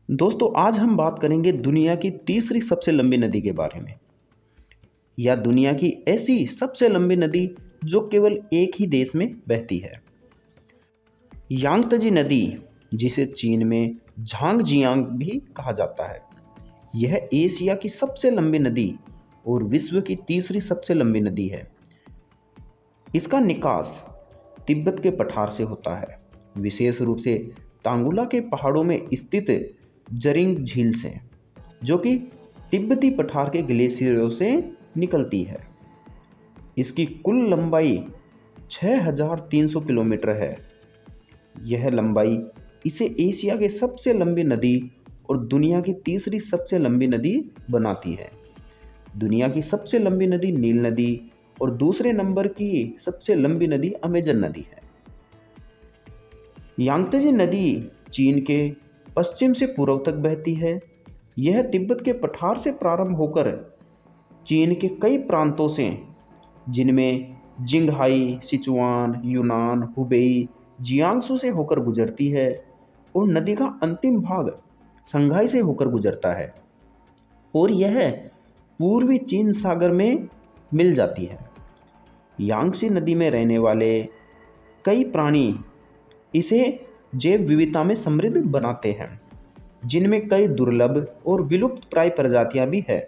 दोस्तों आज हम बात करेंगे दुनिया की तीसरी सबसे लंबी नदी के बारे में, या दुनिया की ऐसी सबसे लंबी नदी जो केवल एक ही देश में बहती है। यांगत्जे नदी, जिसे चीन में झांगजियांग भी कहा जाता है, यह एशिया की सबसे लंबी नदी और विश्व की तीसरी सबसे लंबी नदी है। इसका निकास तिब्बत के पठार से होता है, विशेष रूप से तांगुला के पहाड़ों में स्थित जरिंग झील से, जो कि तिब्बती पठार के ग्लेशियरों से निकलती है। इसकी कुल लंबाई 6300 किलोमीटर है। यह लंबाई इसे एशिया की सबसे लंबी नदी और दुनिया की तीसरी सबसे लंबी नदी बनाती है। दुनिया की सबसे लंबी नदी नील नदी और दूसरे नंबर की सबसे लंबी नदी अमेजन नदी है। यांगत्जे नदी चीन के पश्चिम से पूर्व तक बहती है। यह तिब्बत के पठार से प्रारंभ होकर चीन के कई प्रांतों से, जिनमें जिंगहाई, सिचुआन, यूनान, हुबेई, जियांगसू से होकर गुजरती है और नदी का अंतिम भाग संघाई से होकर गुजरता है और यह पूर्वी चीन सागर में मिल जाती है। यांगत्जे नदी में रहने वाले कई प्राणी इसे जैव विविधता में समृद्ध बनाते हैं, जिनमें कई दुर्लभ और विलुप्त प्राय प्रजातियां भी है।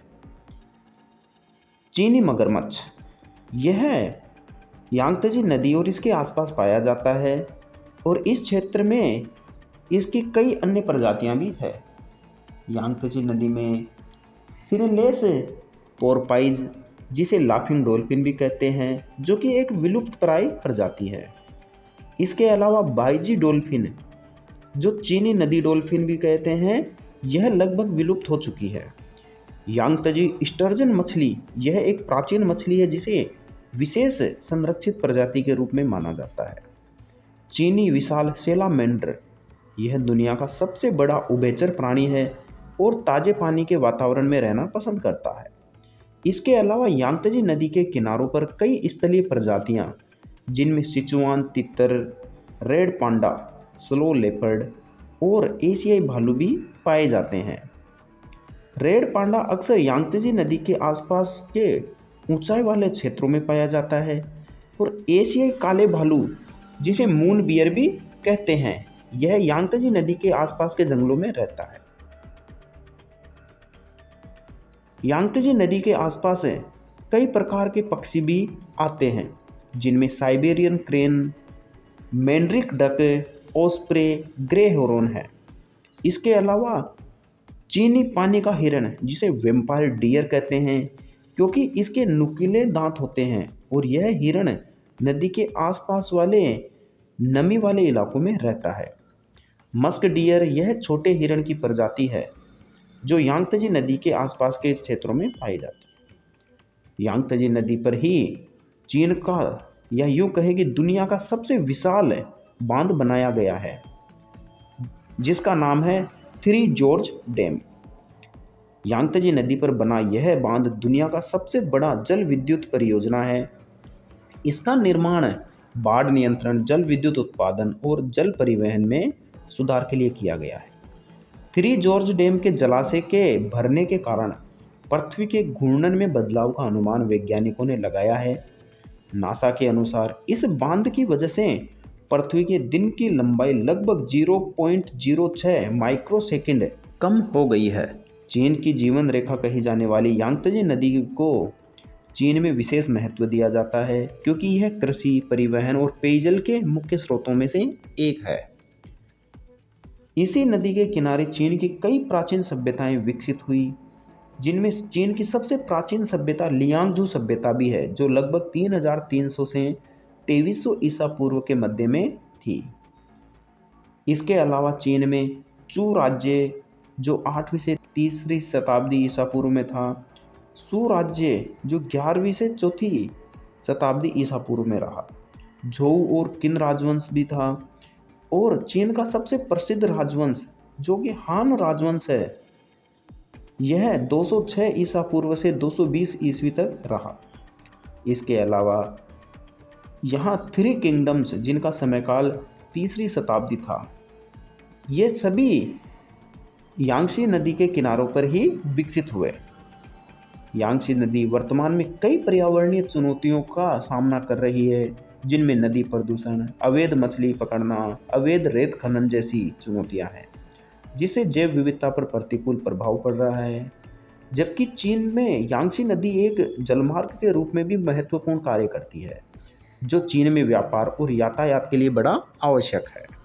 चीनी मगरमच्छ, यह यांगत्जे नदी और इसके आसपास पाया जाता है और इस क्षेत्र में इसकी कई अन्य प्रजातियां भी है। यांगत्जे नदी में फिनलेस पोर्पाइज, जिसे लाफिंग डॉल्फिन भी कहते हैं, जो कि एक विलुप्त प्राय प्रजाति है। इसके अलावा बाइजी डॉल्फिन, जो चीनी नदी डॉल्फिन भी कहते हैं, यह लगभग विलुप्त हो चुकी है। यांगत्जे स्टर्जन मछली, यह एक प्राचीन मछली है जिसे विशेष संरक्षित प्रजाति के रूप में माना जाता है। चीनी विशाल सेलामेंडर, यह दुनिया का सबसे बड़ा उभयचर प्राणी है और ताजे पानी के वातावरण में रहना पसंद करता है। इसके अलावा यांगत्जे नदी के किनारों पर कई स्थलीय प्रजातियां, जिनमें सिचुआन तितर, रेड पांडा, स्लो लेपर्ड और एशियाई भालू भी पाए जाते हैं। रेड पांडा अक्सर यांगत्जे नदी के आसपास के ऊंचाई वाले क्षेत्रों में पाया जाता है और एशियाई काले भालू, जिसे मून बियर भी कहते हैं, यह यांगत्जे नदी के आसपास के जंगलों में रहता है। यांगत्जे नदी के आसपास कई प्रकार के पक्षी भी आते हैं, जिनमें Siberian crane, mandarin duck, osprey, grey heron है। इसके अलावा चीनी पानी का हिरण, जिसे वेम्पायर डियर कहते हैं, क्योंकि इसके नुकीले दांत होते हैं और यह हिरण नदी के आसपास वाले नमी वाले इलाकों में रहता है। मस्क डियर, यह छोटे हिरण की प्रजाति है जो यांगत्जे नदी के आसपास के क्षेत्रों में पाई जाती है। यांगत्जे नदी पर ही चीन का, या यूँ कहें कि दुनिया का सबसे विशाल बांध बनाया गया है, जिसका नाम है थ्री जॉर्ज डैम। यांगत्जे नदी पर बना यह बांध दुनिया का सबसे बड़ा जल विद्युत परियोजना है। इसका निर्माण बाढ़ नियंत्रण, जल विद्युत उत्पादन और जल परिवहन में सुधार के लिए किया गया है। थ्री जॉर्ज डैम के जलाशय के भरने के कारण पृथ्वी के घूर्णन में बदलाव का अनुमान वैज्ञानिकों ने लगाया है। नासा के अनुसार इस बांध की वजह से पृथ्वी के दिन की लंबाई लगभग 0.06 माइक्रोसेकंड कम हो गई है। चीन की जीवन रेखा कही जाने वाली यांगत्जे नदी को चीन में विशेष महत्व दिया जाता है, क्योंकि यह कृषि, परिवहन और पेयजल के मुख्य स्रोतों में से एक है। इसी नदी के किनारे चीन की कई प्राचीन सभ्यताएं विकसित हुई, जिनमें चीन की सबसे प्राचीन सभ्यता लियांगजू सभ्यता भी है, जो लगभग 3300 से 2300 ईसा पूर्व के मध्य में थी। इसके अलावा चीन में चू राज्य, जो 8वीं से 3री शताब्दी ईसा पूर्व में था, सू राज्य, जो 11वीं से 4ठी शताब्दी ईसा पूर्व में रहा, झोउ और किन राजवंश भी था, और चीन का सबसे प्रसिद्ध राजवंश, जो कि हान राजवंश है, यह 206 ईसा पूर्व से 220 ईस्वी तक रहा। इसके अलावा यहाँ थ्री किंगडम्स, जिनका समयकाल 3री शताब्दी था, ये सभी यांगसी नदी के किनारों पर ही विकसित हुए। यांगसी नदी वर्तमान में कई पर्यावरणीय चुनौतियों का सामना कर रही है, जिनमें नदी प्रदूषण, अवैध मछली पकड़ना, अवैध रेत खनन जैसी चुनौतियां हैं, जिससे जैव विविधता पर प्रतिकूल प्रभाव पड़ रहा है। जबकि चीन में यांगसी नदी एक जलमार्ग के रूप में भी महत्वपूर्ण कार्य करती है, जो चीन में व्यापार और यातायात के लिए बड़ा आवश्यक है।